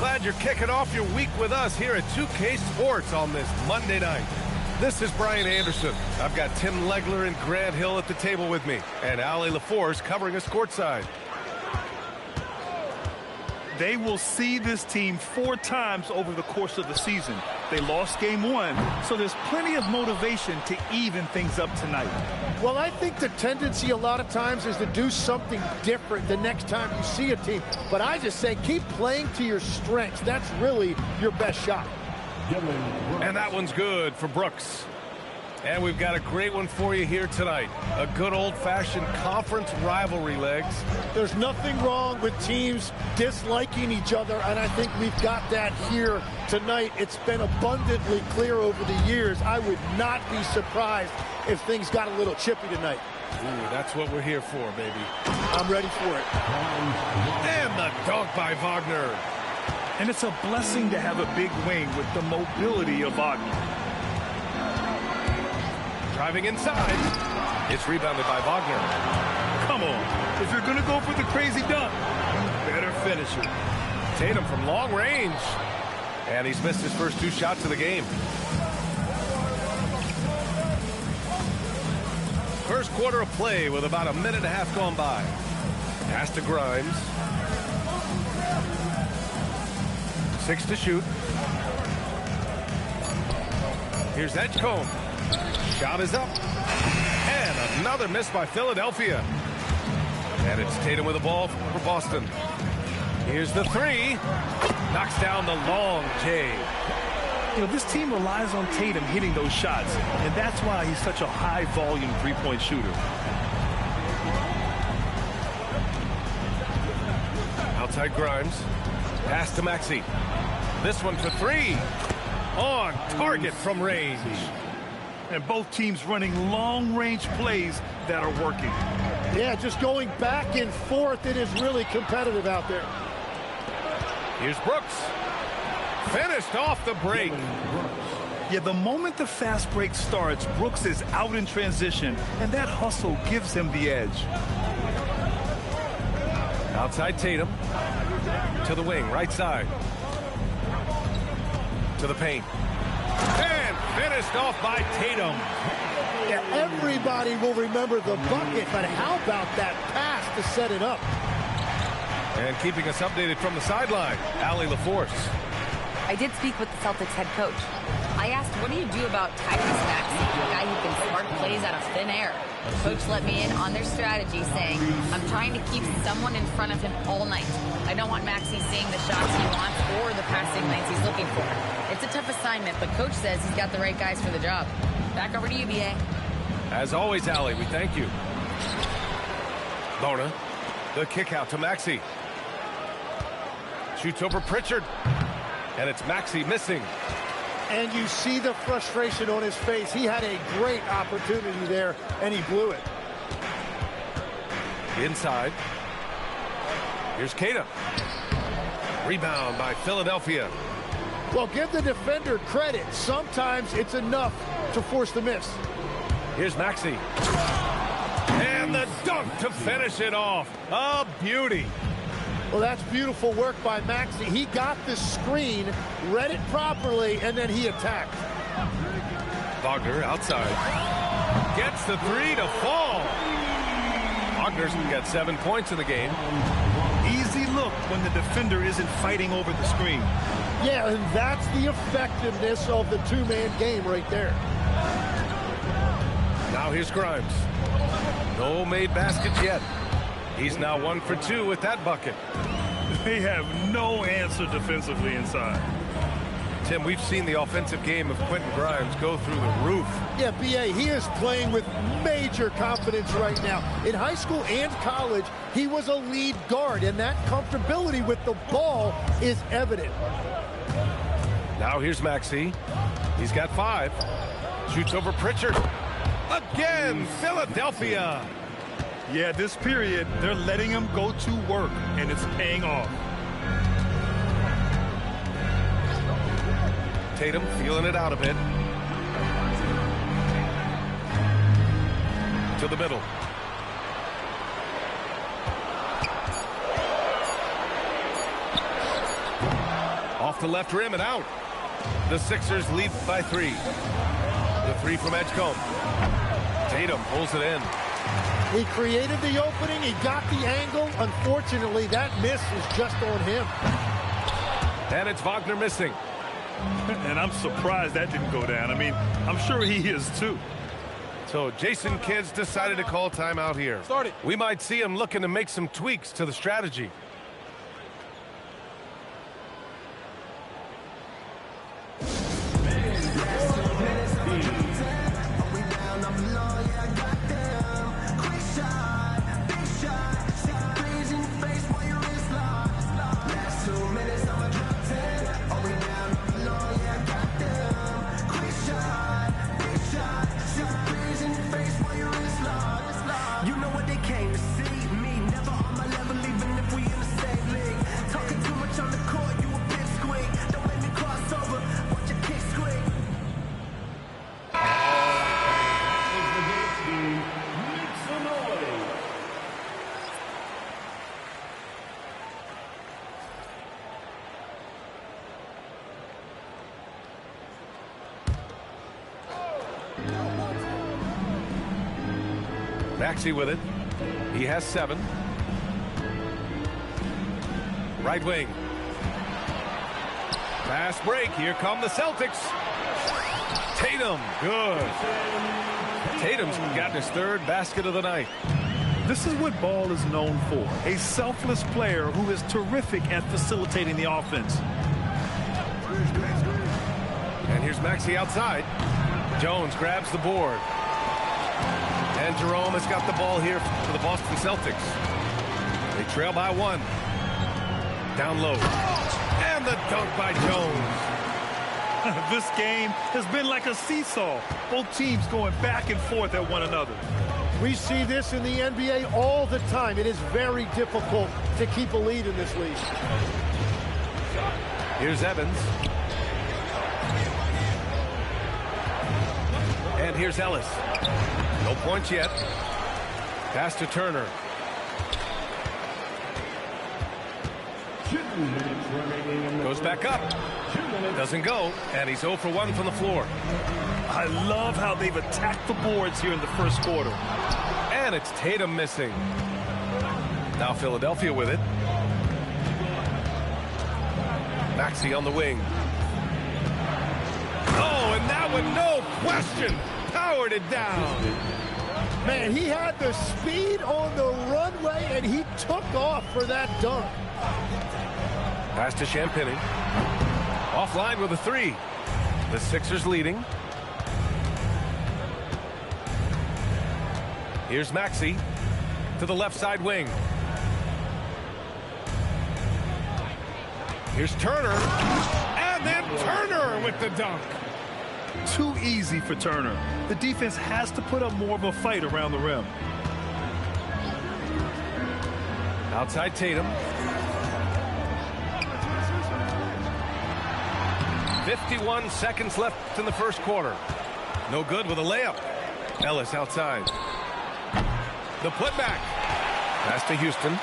glad you're kicking off your week with us here at 2K Sports on this Monday night. This is Brian Anderson. I've got Tim Legler and Grant Hill at the table with me, and Ali LaForce covering us courtside. They will see this team 4 times over the course of the season. They lost game 1, so there's plenty of motivation to even things up tonight. Well, I think the tendency a lot of times is to do something different the next time you see a team. But I just say keep playing to your strengths. That's really your best shot. And that one's good for Brooks. And we've got a great one for you here tonight. A good old-fashioned conference rivalry, Legs. There's nothing wrong with teams disliking each other, and I think we've got that here tonight. It's been abundantly clear over the years. I would not be surprised if things got a little chippy tonight. Ooh, that's what we're here for, baby. I'm ready for it. And the dunk by Wagner. And it's a blessing to have a big wing with the mobility of Wagner. Driving inside. It's rebounded by Wagner. Come on. If you're going to go for the crazy dunk, better finish it. Tatum from long range. And he's missed his first 2 shots of the game. First quarter of play with about a minute and a half gone by. Pass to Grimes. 6 to shoot. Here's Edgecombe. Shot is up. And another miss by Philadelphia. And it's Tatum with the ball for Boston. Here's the 3. Knocks down the long J. You know, this team relies on Tatum hitting those shots, and that's why he's such a high-volume three-point shooter. Outside Grimes. Pass to Maxey. This one for 3. On target from range. And both teams running long-range plays that are working. Yeah, just going back and forth. It is really competitive out there. Here's Brooks. Finished off the break. Yeah, the moment the fast break starts, Brooks is out in transition, and that hustle gives him the edge. Outside Tatum. To the wing, right side. To the paint. And finished off by Tatum. Yeah, everybody will remember the bucket, but how about that pass to set it up? And keeping us updated from the sideline, Ali LaForce. I did speak with the Celtics head coach. I asked, what do you do about Tyrese Maxey, a guy who can spark plays out of thin air? Coach let me in on their strategy, saying, I'm trying to keep someone in front of him all night. I don't want Maxey seeing the shots he wants or the passing lanes he's looking for. It's a tough assignment, but Coach says he's got the right guys for the job. Back over to you, B.A. As always, Ali, we thank you. Lorna, the kick out to Maxey. Shoots over Pritchard. And it's Maxey missing. And you see the frustration on his face. He had a great opportunity there, and he blew it. Inside. Here's Kata. Rebound by Philadelphia. Well, give the defender credit. Sometimes it's enough to force the miss. Here's Maxey. And the dunk to finish it off. A beauty. Well, that's beautiful work by Maxey. He got the screen, read it properly, and then he attacked. Wagner outside. Gets the 3 to fall. Wagner's got 7 points in the game. Easy look when the defender isn't fighting over the screen. Yeah, and that's the effectiveness of the 2-man game right there. Now here's Grimes. No made baskets yet. He's now 1 for 2 with that bucket. They have no answer defensively inside. Tim, we've seen the offensive game of Quentin Grimes go through the roof. Yeah, B.A., he is playing with major confidence right now. In high school and college, he was a lead guard, and that comfortability with the ball is evident. Now here's Maxey. He's got 5. Shoots over Pritchard. Again, Philadelphia. Yeah, this period, they're letting him go to work, and it's paying off. Tatum feeling it out a bit. To the middle. off the left rim and out. The Sixers lead by 3. The 3 from Edgecombe. Tatum pulls it in. He created the opening. He got the angle. Unfortunately, that miss was just on him. And it's Wagner missing. And I'm surprised that didn't go down. I mean, I'm sure he is too. So Jason Kidd's decided to call timeout here. Start it. We might see him looking to make some tweaks to the strategy. Maxey with it. He has 7. Right wing. Fast break. Here come the Celtics. Tatum. Good. Tatum's gotten his 3rd basket of the night. This is what Ball is known for. A selfless player who is terrific at facilitating the offense. And here's Maxey outside. Jones grabs the board. And Jerome has got the ball here for the Boston Celtics. They trail by 1. Down low. And the dunk by Jones. This game has been like a seesaw. Both teams going back and forth at one another. We see this in the NBA all the time. It is very difficult to keep a lead in this league. Here's Evans. And here's Ellis. No points yet. Pass to Turner. Goes back up. Doesn't go. And he's 0 for 1 from the floor. I love how they've attacked the boards here in the first quarter. And it's Tatum missing. Now Philadelphia with it. Maxey on the wing. Oh, and that one, no question, powered it down. Man, he had the speed on the runway, and he took off for that dunk. Pass to Champagny. Offline with a 3. The Sixers leading. Here's Maxey to the left side wing. Here's Turner. And then Turner with the dunk. Too easy for Turner. The defense has to put up more of a fight around the rim. Outside Tatum. 51 seconds left in the first quarter. No good with a layup. Ellis outside. The putback. Pass to Houston.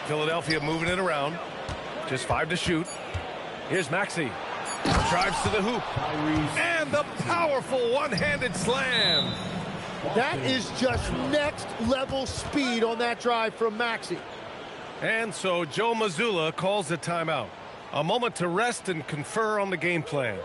Philadelphia moving it around. Just 5 to shoot. Here's Maxey. Drives to the hoop. And the powerful one-handed slam. That is just next level speed on that drive from Maxey. And so Joe Mazzulla calls a timeout. A moment to rest and confer on the game plan.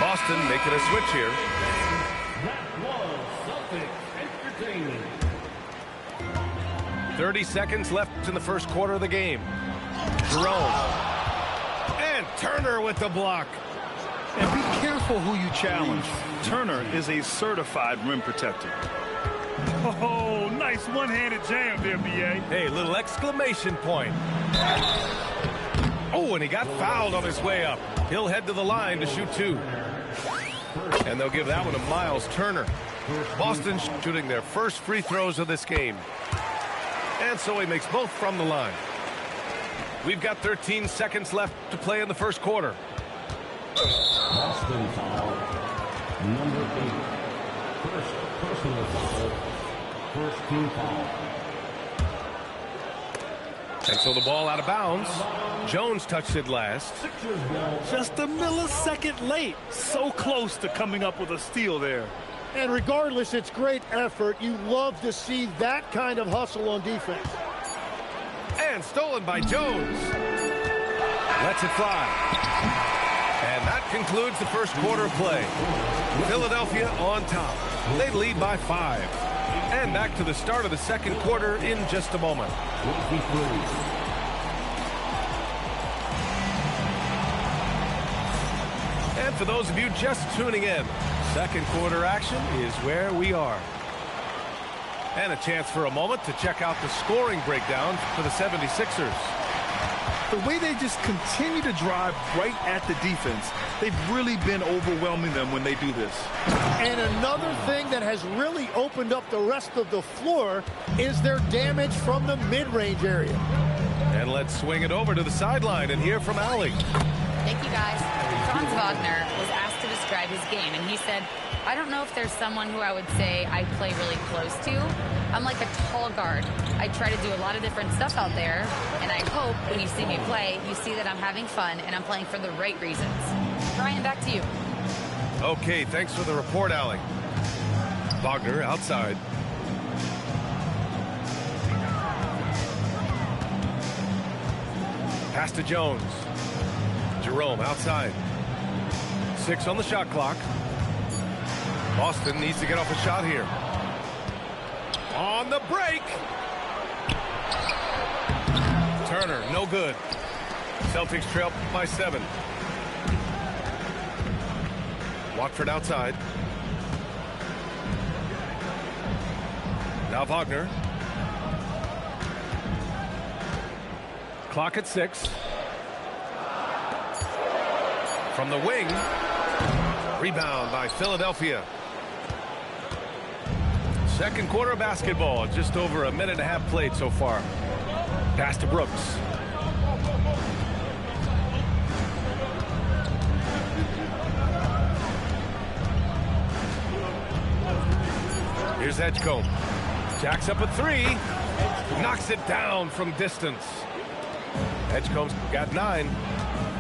Boston making a switch here. That was Celtics entertainment. 30 seconds left in the first quarter of the game. Jerome. And Turner with the block. And be careful who you challenge. Turner is a certified rim protector. Oh, nice one-handed jam there, B.A. Hey, little exclamation point. Oh, and he got fouled on his way up. He'll head to the line to shoot 2. And they'll give that one to Miles Turner. Boston shooting their first free throws of this game. And so he makes both from the line. We've got 13 seconds left to play in the first quarter. Boston foul. Number 8. First personal foul. First team foul. And so the ball out of bounds. Jones touched it last. Just a millisecond late. So close to coming up with a steal there. And regardless, it's great effort. You love to see that kind of hustle on defense. And stolen by Jones. Lets it fly. And that concludes the first quarter of play. Philadelphia on top. They lead by 5. And back to the start of the second quarter in just a moment. And for those of you just tuning in, second quarter action is where we are. And a chance for a moment to check out the scoring breakdown for the 76ers. The way they just continue to drive right at the defense, they've really been overwhelming them when they do this. And another thing that has really opened up the rest of the floor is their damage from the mid-range area. And let's swing it over to the sideline and hear from Allie. Thank you, guys. Franz Wagner was asked to describe his game, and he said, I don't know if there's someone who I would say I play really close to. I'm like a tall guard. I try to do a lot of different stuff out there, and I hope when you see me play, you see that I'm having fun and I'm playing for the right reasons. Brian, back to you. Okay, thanks for the report, Allie. Wagner outside. Pass to Jones. Jerome outside. 6 on the shot clock. Boston needs to get off a shot here. On the break. Turner, no good. Celtics trail by 7. Watford outside. Now Wagner. Clock at 6. From the wing. Rebound by Philadelphia. Second quarter of basketball. Just over a minute and a half played so far. Pass to Brooks. Here's Edgecombe. Jacks up a 3. Knocks it down from distance. Edgecombe's got 9.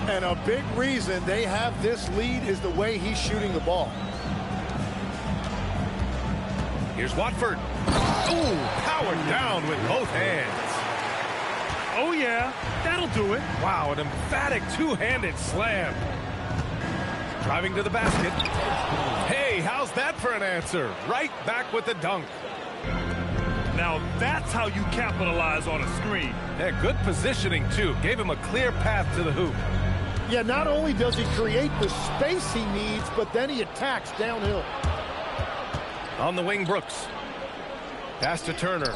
And a big reason they have this lead is the way he's shooting the ball. Here's Watford. Ooh, powered down with both hands. Oh, yeah, that'll do it. Wow, an emphatic two-handed slam. Driving to the basket. Hey, how's that for an answer? Right back with the dunk. Now that's how you capitalize on a screen. Yeah, good positioning, too. Gave him a clear path to the hoop. Yeah, not only does he create the space he needs, but then he attacks downhill. On the wing, Brooks. Pass to Turner.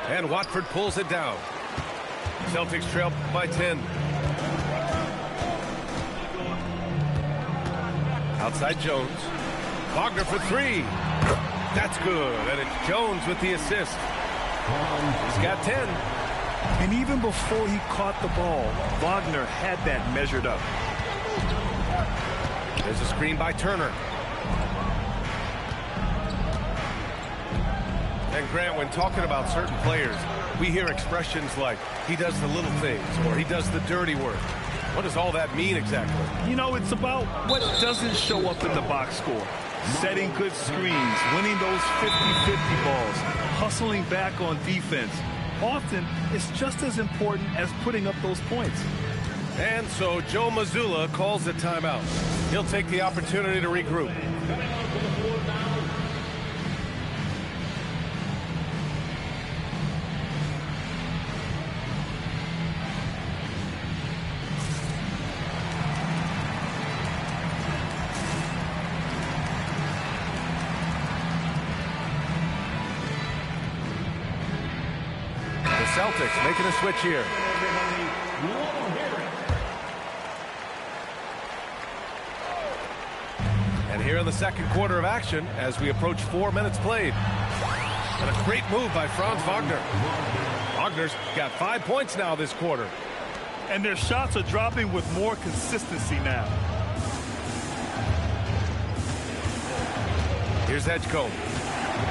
And Watford pulls it down. Celtics trail by 10. Outside Jones. Wagner for 3. That's good. And it's Jones with the assist. He's got 10. And even before he caught the ball, Wagner had that measured up. There's a screen by Turner. And Grant, when talking about certain players, we hear expressions like, he does the little things, or he does the dirty work. What does all that mean exactly? You know, it's about what doesn't show up in the box score. Setting good screens, winning those 50-50 balls, hustling back on defense. Often, it's just as important as putting up those points. And so Joe Mazzulla calls a timeout. He'll take the opportunity to regroup. The Celtics making a switch here. And here in the second quarter of action as we approach 4 minutes played. And a great move by Franz Wagner. Wagner's got 5 points now this quarter. And their shots are dropping with more consistency now. Here's Edgecombe.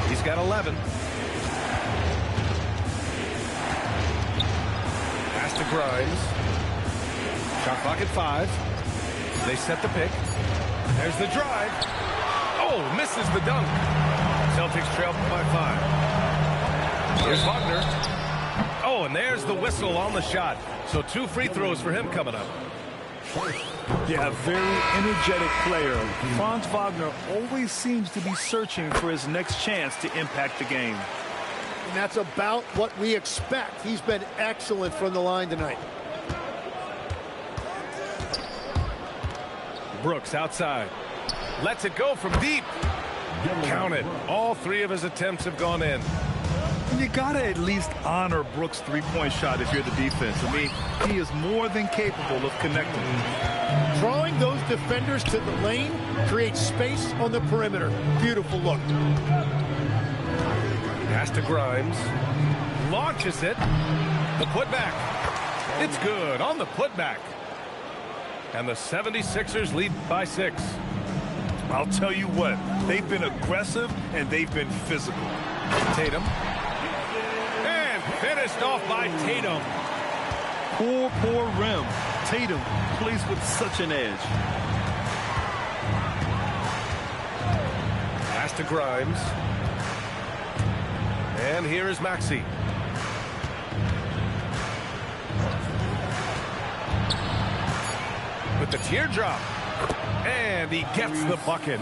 He's got 11. Pass to Grimes. Shot clock at 5. They set the pick. There's the drive. Oh, misses the dunk. Celtics trail by 5. Here's Wagner. Oh, and there's the whistle on the shot. So 2 free throws for him coming up. Yeah, a very energetic player. Franz Wagner always seems to be searching for his next chance to impact the game. And that's about what we expect. He's been excellent from the line tonight. Brooks outside. Lets it go from deep. Count it. All 3 of his attempts have gone in. You got to at least honor Brooks' three-point shot if you're the defense. I mean, he is more than capable of connecting. Drawing those defenders to the lane creates space on the perimeter. Beautiful look. Pass to Grimes. Launches it. The putback. It's good on the putback. And the 76ers lead by 6. I'll tell you what, they've been aggressive and they've been physical. Tatum. And finished off by Tatum. Poor rim. Tatum plays with such an edge. Pass to Grimes. And here is Maxey. With the teardrop. And he gets the bucket.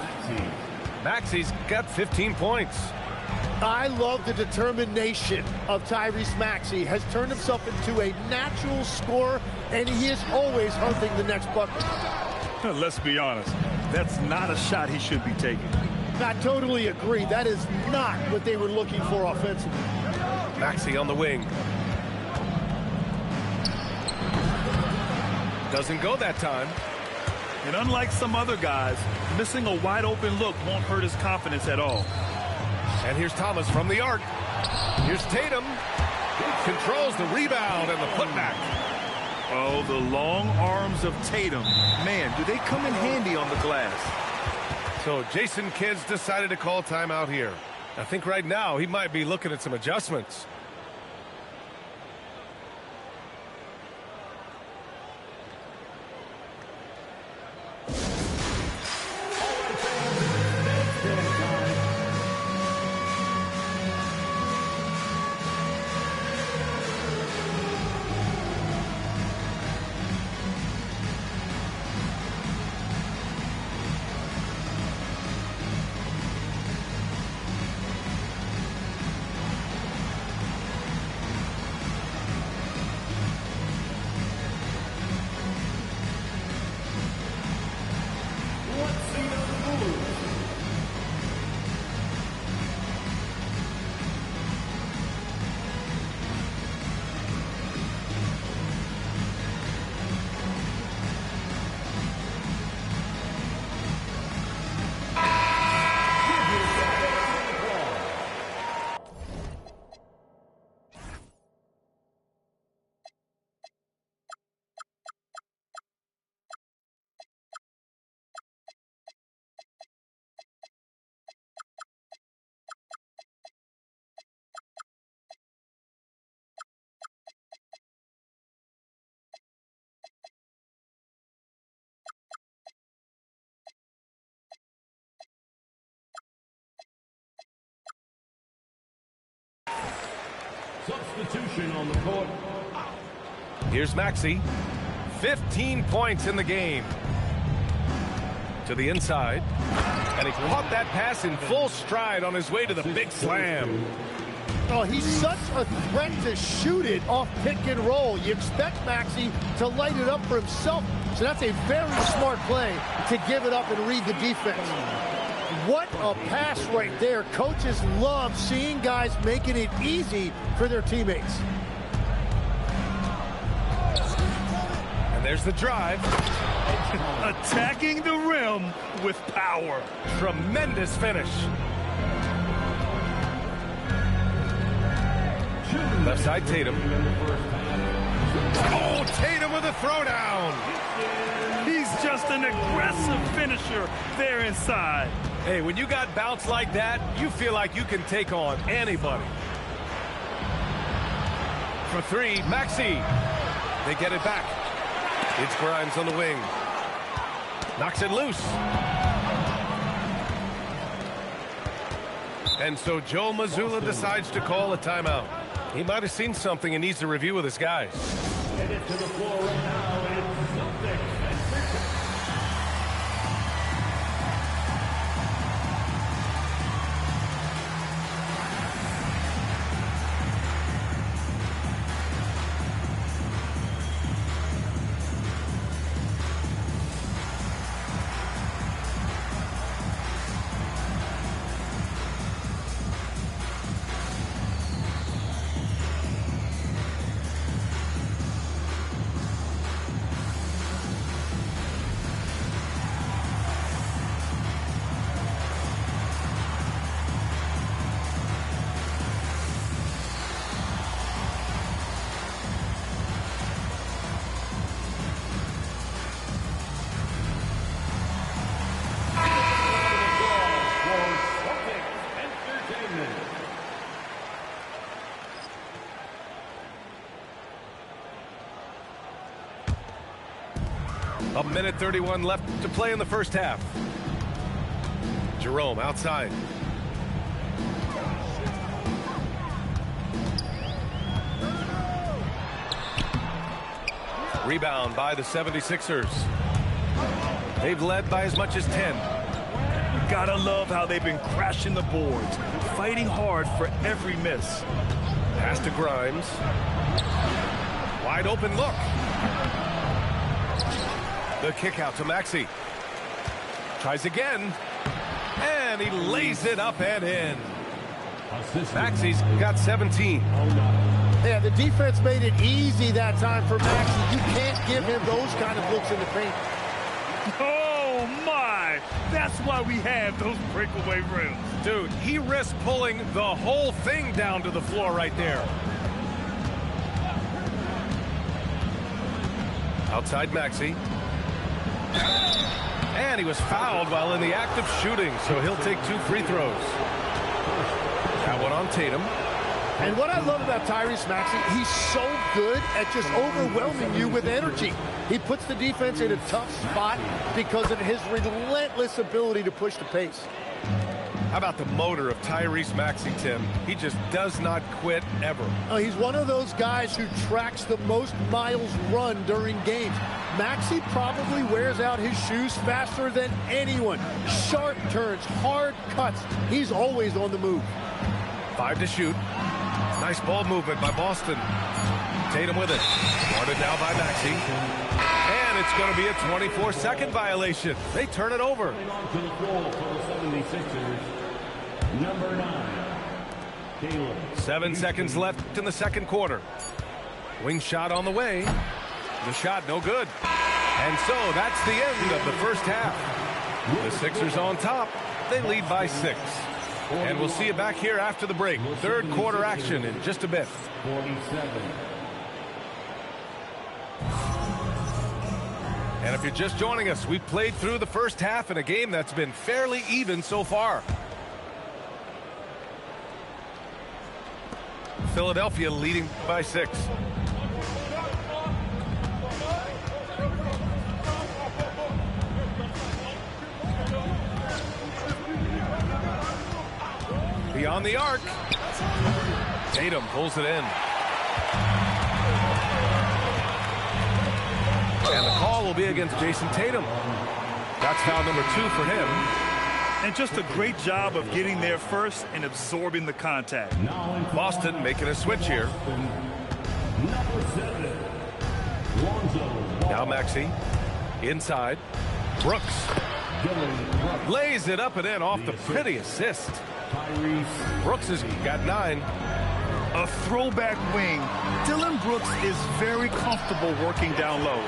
Maxey's got 15 points. I love the determination of Tyrese Maxey. Has turned himself into a natural scorer, and he is always hunting the next bucket. Let's be honest. That's not a shot he should be taking. I totally agree. That is not what they were looking for offensively. Maxey on the wing. Doesn't go that time. And unlike some other guys, missing a wide open look won't hurt his confidence at all. And here's Thomas from the arc. Here's Tatum. Controls the rebound and the putback. Oh, the long arms of Tatum. Man, do they come in handy on the glass. So Jason Kidd's decided to call timeout here. I think right now he might be looking at some adjustments. Substitution on the court. Here's Maxey. 15 points in the game. To the inside. And he caught that pass in full stride on his way to the big slam. Oh, he's such a threat to shoot it off pick and roll. You expect Maxey to light it up for himself. So that's a very smart play to give it up and read the defense. What a pass right there. Coaches love seeing guys making it easy for their teammates. And there's the drive. Attacking the rim with power. Tremendous finish. Left side, Tatum. Oh, Tatum with a throwdown. He's just an aggressive finisher there inside. Hey, when you got bounce like that, you feel like you can take on anybody. For three, Maxey. They get it back. It's Grimes on the wing. Knocks it loose. And so Joe Mazzulla decides to call a timeout. He might have seen something and needs to review with his guys. Headed to the floor right now, it's Celtics and Sixers. A minute 31 left to play in the first half. Jerome outside. Rebound by the 76ers. They've led by as much as 10. You gotta love how they've been crashing the boards, fighting hard for every miss. Pass to Grimes. Wide open look. The kick out to Maxey. Tries again. And he lays it up and in. Maxey's got 17. Yeah, the defense made it easy that time for Maxey. You can't give him those kind of looks in the paint. Oh, my. That's why we have those breakaway rims. Dude, he risked pulling the whole thing down to the floor right there. Outside Maxey. And he was fouled while in the act of shooting, so he'll take 2 free throws. That one on Tatum. And what I love about Tyrese Maxey, he's so good at just overwhelming you with energy. He puts the defense in a tough spot because of his relentless ability to push the pace. How about the motor of Tyrese Maxey, Tim? He just does not quit ever. He's one of those guys who tracks the most miles run during games. Maxey probably wears out his shoes faster than anyone. Sharp turns, hard cuts. He's always on the move. 5 to shoot. Nice ball movement by Boston. Tatum with it. Guarded now by Maxey. And it's going to be a 24-second violation. They turn it over. On to the floor for the 76ers. Number 9, Caleb. 7 seconds left in the second quarter. Wing shot on the way. The shot no good. And so that's the end of the first half. The Sixers on top. They lead by 6. And we'll see you back here after the break. Third quarter action in just a bit. 47. And if you're just joining us, we've played through the first half in a game that's been fairly even so far. Philadelphia leading by 6. Beyond the arc. Tatum pulls it in. will be against Jason Tatum. That's foul number 2 for him. And just a great job of getting there first and absorbing the contact. Boston making a switch here. Now Maxey inside. Brooks lays it up and in off the pretty assist. Brooks has got 9. A throwback wing. Dylan Brooks is very comfortable working down low.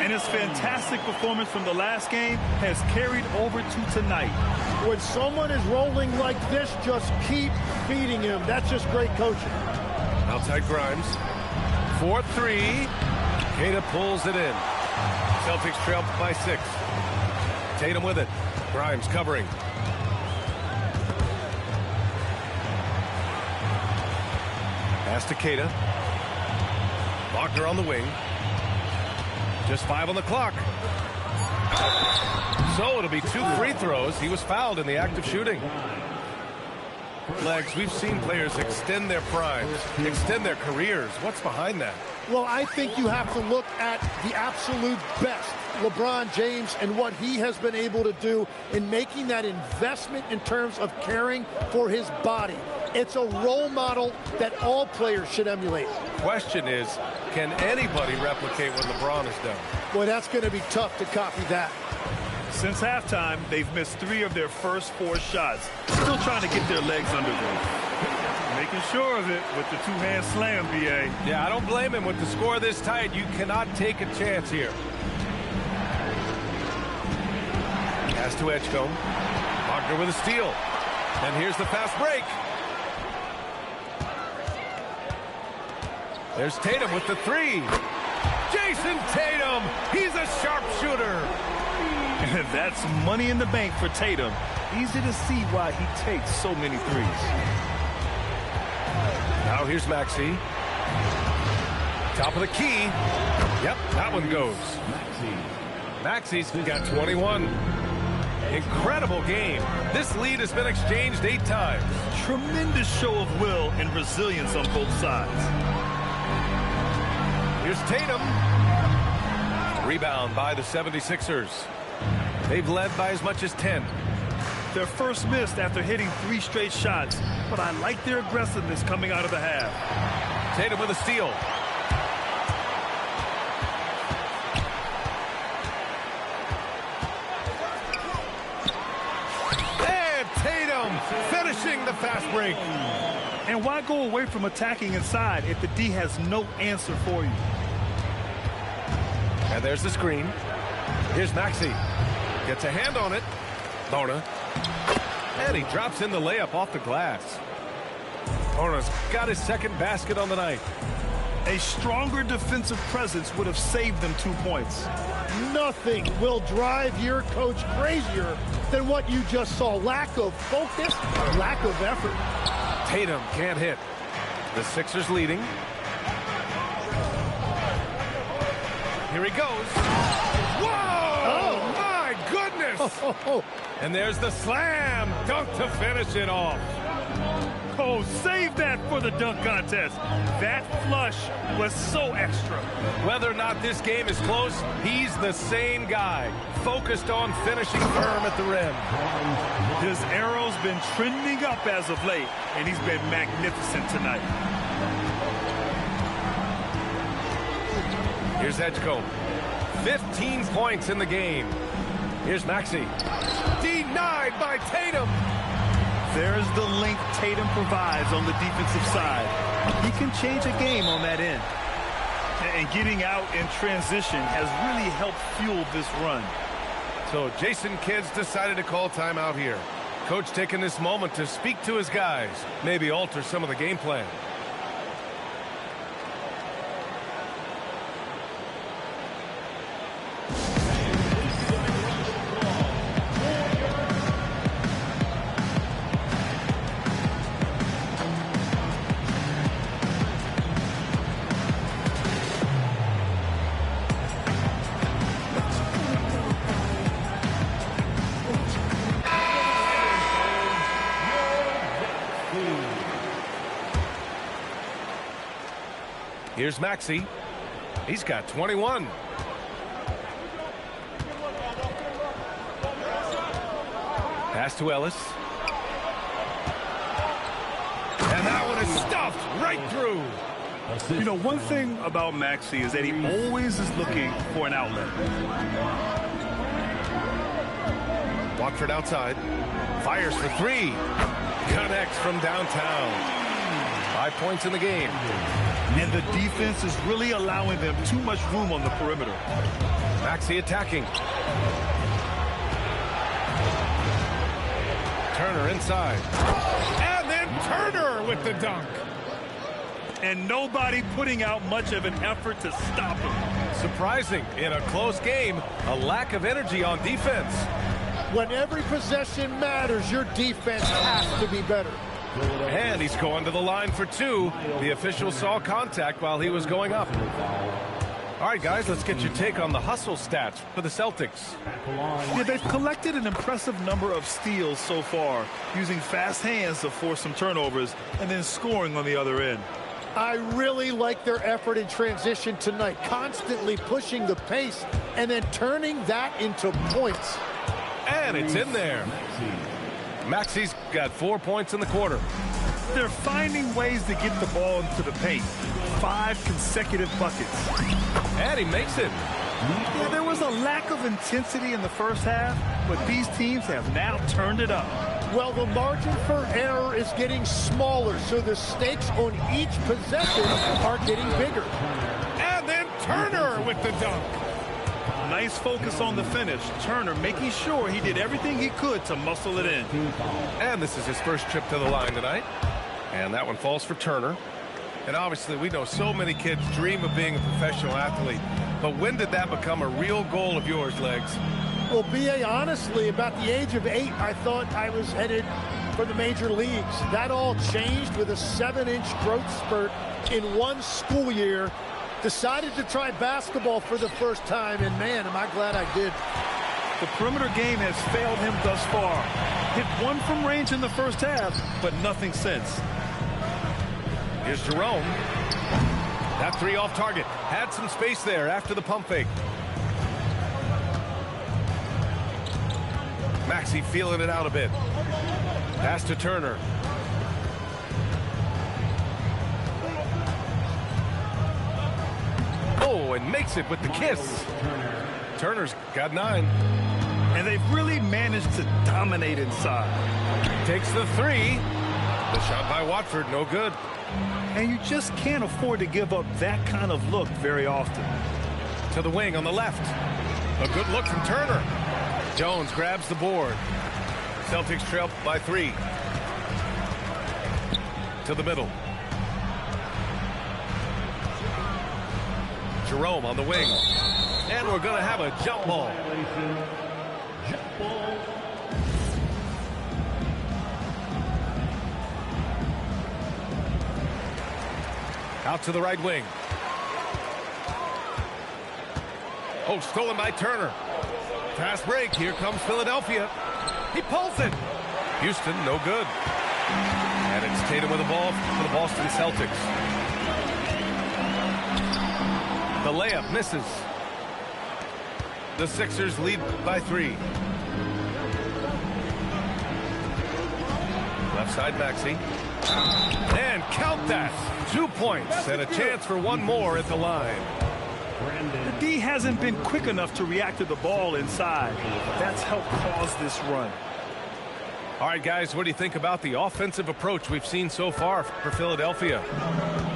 And his fantastic performance from the last game has carried over to tonight. When someone is rolling like this, just keep feeding him. That's just great coaching. Outside Grimes. 4-3. Queta pulls it in. Celtics trail by 6. Tatum with it. Grimes covering. Pass to Queta. Wagner on the wing. Just 5 on the clock. So it'll be 2 free throws. He was fouled in the act of shooting. Legs, we've seen players extend their primes, extend their careers. What's behind that? Well, I think you have to look at the absolute best, LeBron James, and what he has been able to do in making that investment in terms of caring for his body. It's a role model that all players should emulate. Question is, can anybody replicate what LeBron has done? Boy, that's going to be tough to copy that. Since halftime, they've missed 3 of their first 4 shots. Still trying to get their legs under them. Making sure of it with the 2-hand slam, B.A. Yeah, I don't blame him. With the score this tight, you cannot take a chance here. Pass to Edgecombe. Wagner with a steal. And here's the fast break. There's Tatum with the 3. Jason Tatum, he's a sharpshooter. That's money in the bank for Tatum. Easy to see why he takes so many threes. Now here's Maxey. Top of the key. Yep, that one goes. Maxey's got 21. Incredible game. This lead has been exchanged 8 times. Tremendous show of will and resilience on both sides. Here's Tatum. Rebound by the 76ers. They've led by as much as 10. Their first missed after hitting 3 straight shots, but I like their aggressiveness coming out of the half. Tatum with a steal. And Tatum finishing the fast break. And why go away from attacking inside if the D has no answer for you? And there's the screen. Here's Maxey. Gets a hand on it. Bona. And he drops in the layup off the glass. Bona's got his second basket on the night. A stronger defensive presence would have saved them 2 points. Nothing will drive your coach crazier than what you just saw. Lack of focus, lack of effort. Tatum can't hit. The Sixers leading. Here he goes. Whoa! Oh. My goodness! And there's the slam dunk to finish it off. Oh, save that for the dunk contest. That flush was so extra. Whether or not this game is close, he's the same guy, focused on finishing firm at the rim. His arrow's been trending up as of late, and he's been magnificent tonight. Here's Edgecombe. 15 points in the game. Here's Maxey. Denied by Tatum. There's the length Tatum provides on the defensive side. He can change a game on that end. And getting out in transition has really helped fuel this run. So Jason Kidd's decided to call timeout here. Coach taking this moment to speak to his guys, maybe alter some of the game plan. Here's Maxey. He's got 21. Pass to Ellis. And that one is stuffed right through. You know, one thing about Maxey is that he always is looking for an outlet. Watford outside. Fires for three. Connects from downtown. 5 points in the game. And the defense is really allowing them too much room on the perimeter. Maxey attacking. Turner inside. And then Turner with the dunk. And nobody putting out much of an effort to stop him. Surprising in a close game, a lack of energy on defense. When every possession matters, your defense has to be better. And he's going to the line for two. The official saw contact while he was going up. All right, guys, let's get your take on the hustle stats for the Celtics. Yeah, they've collected an impressive number of steals so far, using fast hands to force some turnovers and then scoring on the other end. I really like their effort in transition tonight, constantly pushing the pace and then turning that into points. And it's in there. Maxey's got 4 points in the quarter. They're finding ways to get the ball into the paint. 5 consecutive buckets. And he makes it. Yeah, there was a lack of intensity in the first half, but these teams have now turned it up. Well, the margin for error is getting smaller, so the stakes on each possession are getting bigger. And then Turner with the dunk. Nice focus on the finish. Turner making sure he did everything he could to muscle it in. And this is his first trip to the line tonight. And that one falls for Turner. And obviously, we know so many kids dream of being a professional athlete. But when did that become a real goal of yours, Legs? Well, B.A., honestly, about the age of 8, I thought I was headed for the major leagues. That all changed with a 7-inch growth spurt in one school year. Decided to try basketball for the first time, and man, am I glad I did. The perimeter game has failed him thus far. Hit one from range in the first half, but nothing since. Here's Jerome. That three off target. Had some space there after the pump fake. Maxey feeling it out a bit. Pass to Turner. Oh, and makes it with the kiss. Turner's got 9. And they've really managed to dominate inside. Takes the three. The shot by Watford, no good. And you just can't afford to give up that kind of look very often. To the wing on the left. A good look from Turner. Jones grabs the board. Celtics trail by 3. To the middle. Jerome on the wing. And we're going to have a jump ball. Out to the right wing. Oh, stolen by Turner. Fast break. Here comes Philadelphia. He pulls it. Houston, no good. And it's Tatum with the ball for the Boston Celtics. The layup misses. The Sixers lead by 3. Left side, Maxey. And count that. 2 points and a chance for one more at the line. The D hasn't been quick enough to react to the ball inside. That's helped cause this run. All right, guys, what do you think about the offensive approach we've seen so far for Philadelphia?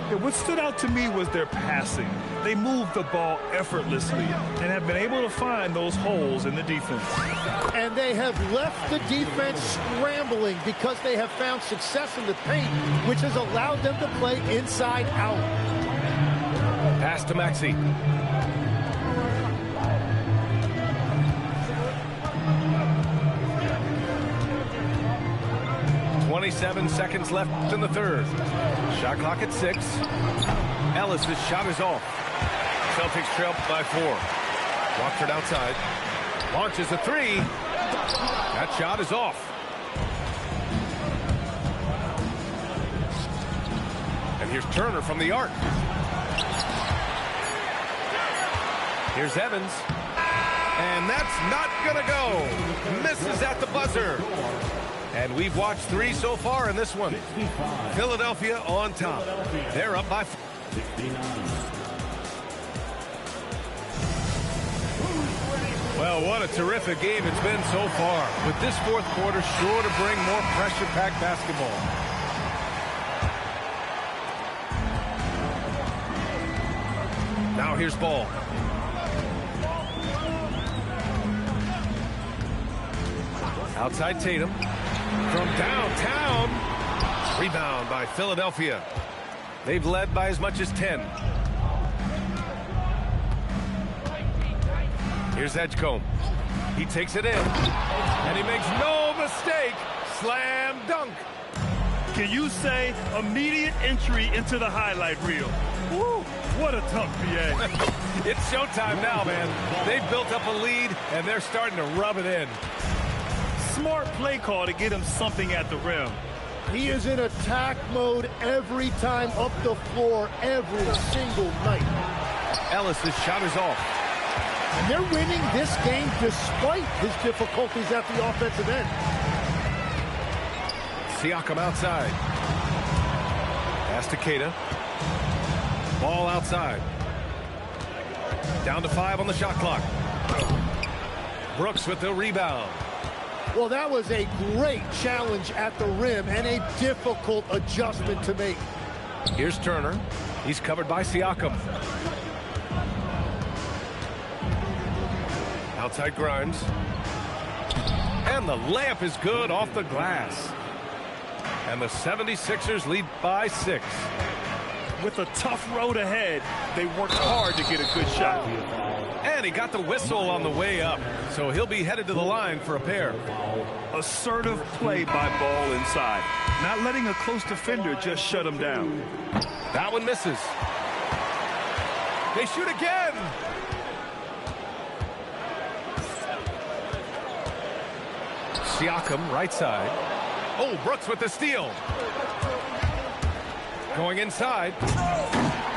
Yeah, what stood out to me was their passing. They moved the ball effortlessly and have been able to find those holes in the defense. And they have left the defense scrambling because they have found success in the paint, which has allowed them to play inside out. Pass to Maxey. 27 seconds left in the third. Shot clock at 6. Ellis' shot is off. Celtics trail by 4. Watford outside. Launches a 3. That shot is off. And here's Turner from the arc. Here's Evans. And that's not going to go. Misses at the buzzer. And we've watched 3 so far in this one. Philadelphia on top. They're up by 69. Well, what a terrific game it's been so far. With this fourth quarter sure to bring more pressure-packed basketball. Now here's Ball. Outside Tatum. From downtown. Rebound by Philadelphia. They've led by as much as 10. Here's Edgecombe. He takes it in. And he makes no mistake. Slam dunk. Can you say immediate entry into the highlight reel? Woo, what a dunk, PA. It's showtime now, man. They've built up a lead, and they're starting to rub it in. Smart play call to get him something at the rim. He is in attack mode every time up the floor, every single night. Ellis's shot is off. And they're winning this game despite his difficulties at the offensive end. Siakam outside. Pass to Keita. Ball outside. Down to 5 on the shot clock. Brooks with the rebound. Well, that was a great challenge at the rim and a difficult adjustment to make. Here's Turner. He's covered by Siakam. Outside Grimes. And the layup is good off the glass. And the 76ers lead by 6. With a tough road ahead, they worked hard to get a good shot. And he got the whistle on the way up, so he'll be headed to the line for a pair. Assertive play by Ball inside. Not letting a close defender just shut him down. That one misses. They shoot again. Siakam, right side. Oh, Brooks with the steal. Going inside.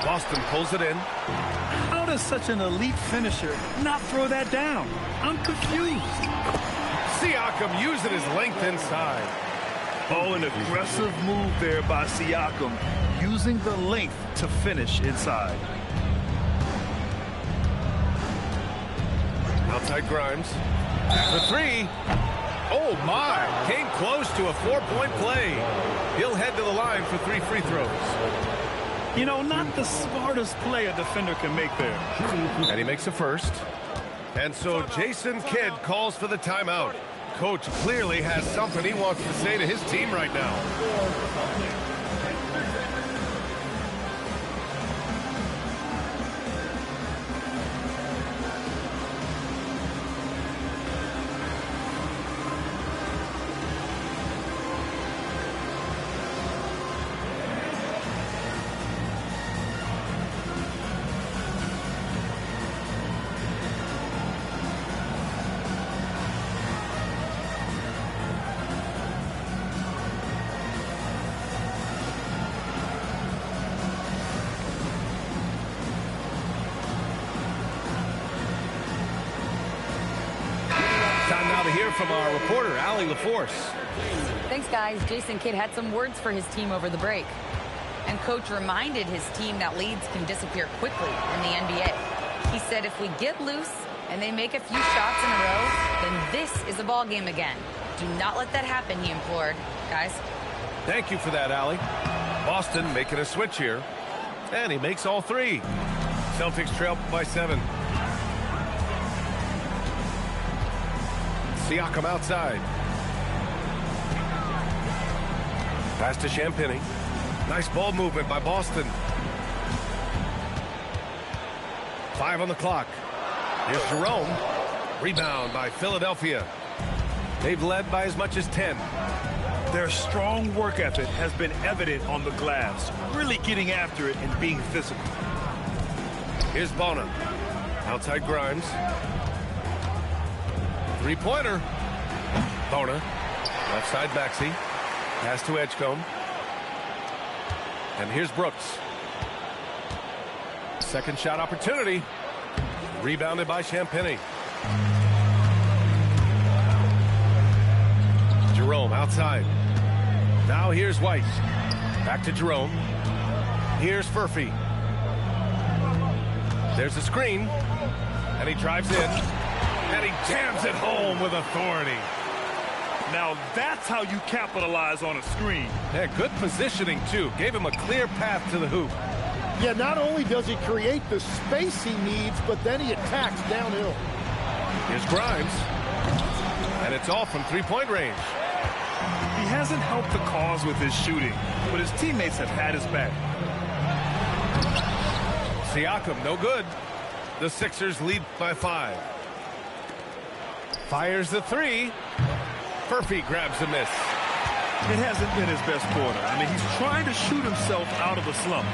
Boston pulls it in. How does such an elite finisher not throw that down? I'm confused. Siakam using his length inside. Oh, an aggressive move there by Siakam, using the length to finish inside. Outside Grimes. The 3. Oh, my. Came close to a 4-point play. He'll head to the line for 3 free throws. You know, not the smartest play a defender can make there. And he makes a first. And so Jason Kidd calls for the timeout. Coach clearly has something he wants to say to his team right now. From our reporter, Allie LaForce. Thanks, guys. Jason Kidd had some words for his team over the break. And coach reminded his team that leads can disappear quickly in the NBA. He said if we get loose and they make a few shots in a row, then this is a ball game again. Do not let that happen, he implored. Guys. Thank you for that, Allie. Boston making a switch here. And he makes all 3. Celtics trail by 7. Siakam outside. Pass to Champagnie. Nice ball movement by Boston. 5 on the clock. Here's Jerome. Rebound by Philadelphia. They've led by as much as 10. Their strong work ethic has been evident on the glass, really getting after it and being physical. Here's Bona. Outside Grimes. 3-pointer. Bona. Left side Maxey. Pass to Edgecombe. And here's Brooks. Second shot opportunity. Rebounded by Champagnie. Jerome outside. Now here's White. Back to Jerome. Here's Furphy. There's a screen. And he drives in. And he jams it home with authority. Now that's how you capitalize on a screen. Yeah, good positioning, too. Gave him a clear path to the hoop. Yeah, not only does he create the space he needs, but then he attacks downhill. Here's Grimes. And it's all from three-point range. He hasn't helped the cause with his shooting, but his teammates have had his back. Siakam, no good. The Sixers lead by 5. Fires the three. Furphy grabs a miss. It hasn't been his best quarter. I mean, he's trying to shoot himself out of a slump.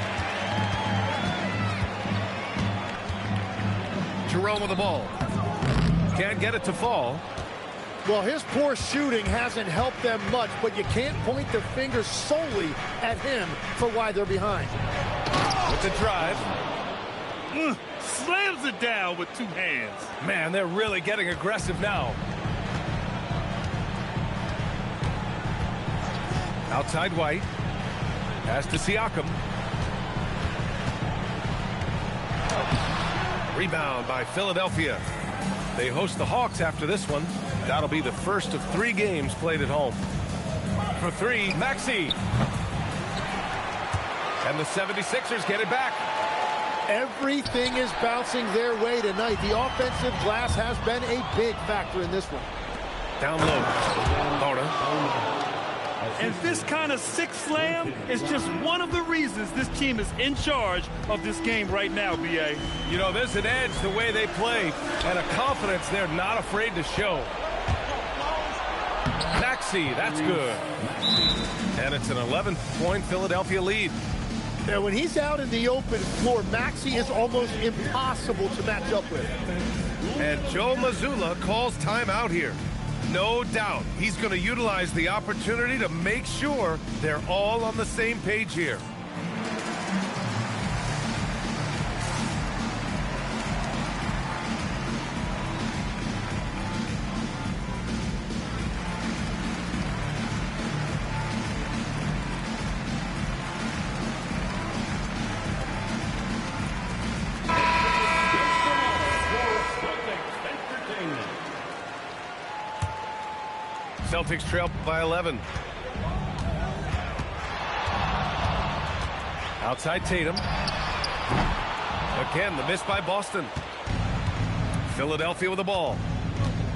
Jerome with the ball. Can't get it to fall. Well, his poor shooting hasn't helped them much, but you can't point the finger solely at him for why they're behind. With the drive. Slams it down with 2 hands. Man, they're really getting aggressive now. Outside White. Pass to Siakam. Rebound by Philadelphia. They host the Hawks after this one. That'll be the first of 3 games played at home. For 3, Maxey. And the 76ers get it back. Everything is bouncing their way tonight. The offensive glass has been a big factor in this one. Down low. Bona. And this kind of sick slam is just one of the reasons this team is in charge of this game right now, B.A. You know, there's an edge the way they play and a confidence they're not afraid to show. Maxey, that's good. And it's an 11-point Philadelphia lead. Now, when he's out in the open floor, Maxey is almost impossible to match up with. And Joe Mazzulla calls timeout here. No doubt he's going to utilize the opportunity to make sure they're all on the same page here. Celtics trail by 11. Outside Tatum. Again, the miss by Boston. Philadelphia with the ball.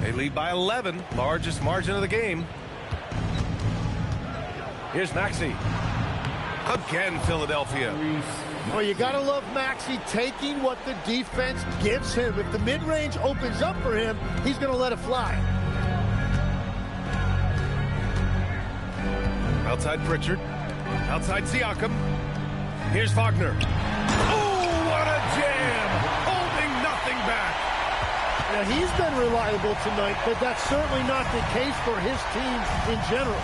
They lead by 11, largest margin of the game. Here's Maxey. Again, Philadelphia. Well, you got to love Maxey taking what the defense gives him. If the mid-range opens up for him, he's going to let it fly. Outside Pritchard. Outside Siakam. Here's Wagner. Oh, what a jam! Holding nothing back. Now, he's been reliable tonight, but that's certainly not the case for his team in general.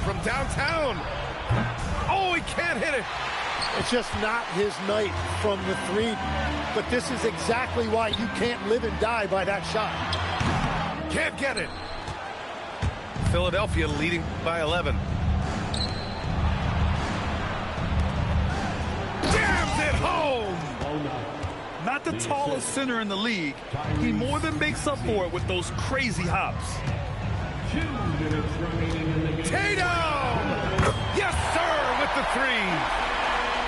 From downtown. Oh, he can't hit it. It's just not his night from the 3. But this is exactly why you can't live and die by that shot. Can't get it. Philadelphia leading by 11. Jams it home. Not the tallest center in the league. He more than makes up for it with those crazy hops. 2 minutes remaining in the game. Tatum! Yes, sir, with the 3.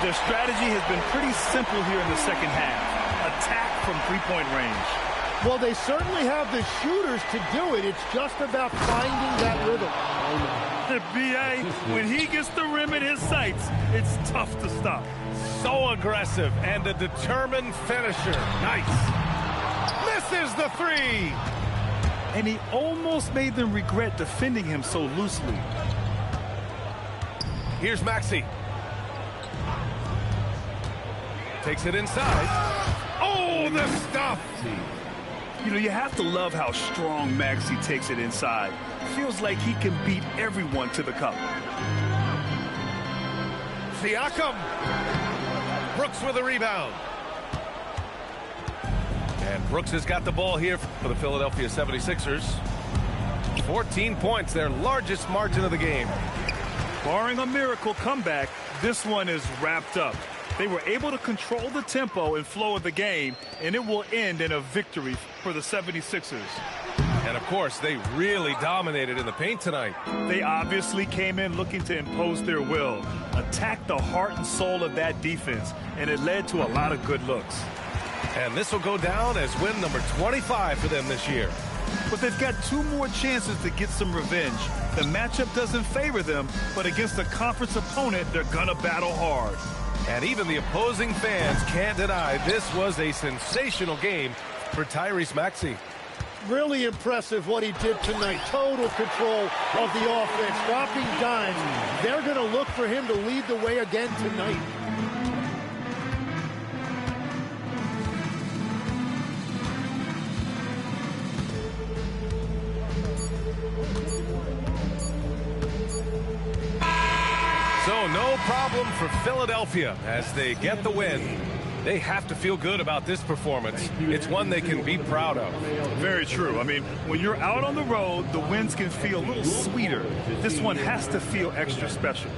Their strategy has been pretty simple here in the second half. Attack from three-point range. Well, they certainly have the shooters to do it. It's just about finding that rhythm. B.A., when he gets the rim in his sights, it's tough to stop. So aggressive and a determined finisher. Nice. Misses the 3. And he almost made them regret defending him so loosely. Here's Maxey. Takes it inside. Oh, the stuff. You know, you have to love how strong Maxey takes it inside. Feels like he can beat everyone to the cup. Siakam. Brooks with a rebound. And Brooks has got the ball here for the Philadelphia 76ers. 14 points, their largest margin of the game. Barring a miracle comeback, this one is wrapped up. They were able to control the tempo and flow of the game, and it will end in a victory for the 76ers. And, of course, they really dominated in the paint tonight. They obviously came in looking to impose their will, attack the heart and soul of that defense, and it led to a lot of good looks. And this will go down as win number 25 for them this year. But they've got 2 more chances to get some revenge. The matchup doesn't favor them, but against a conference opponent, they're going to battle hard. And even the opposing fans can't deny this was a sensational game for Tyrese Maxey. Really impressive what he did tonight. Total control of the offense, dropping dimes. They're going to look for him to lead the way again tonight. So no problem for Philadelphia as they get the win. They have to feel good about this performance. It's one they can be proud of. Very true. I mean, when you're out on the road, the wins can feel a little sweeter. This one has to feel extra special.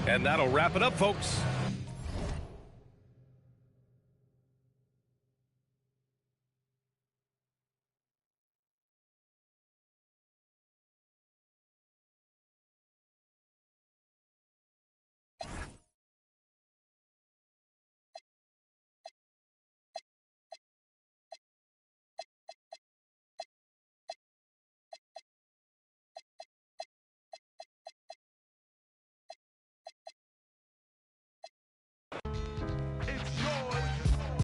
And that'll wrap it up, folks.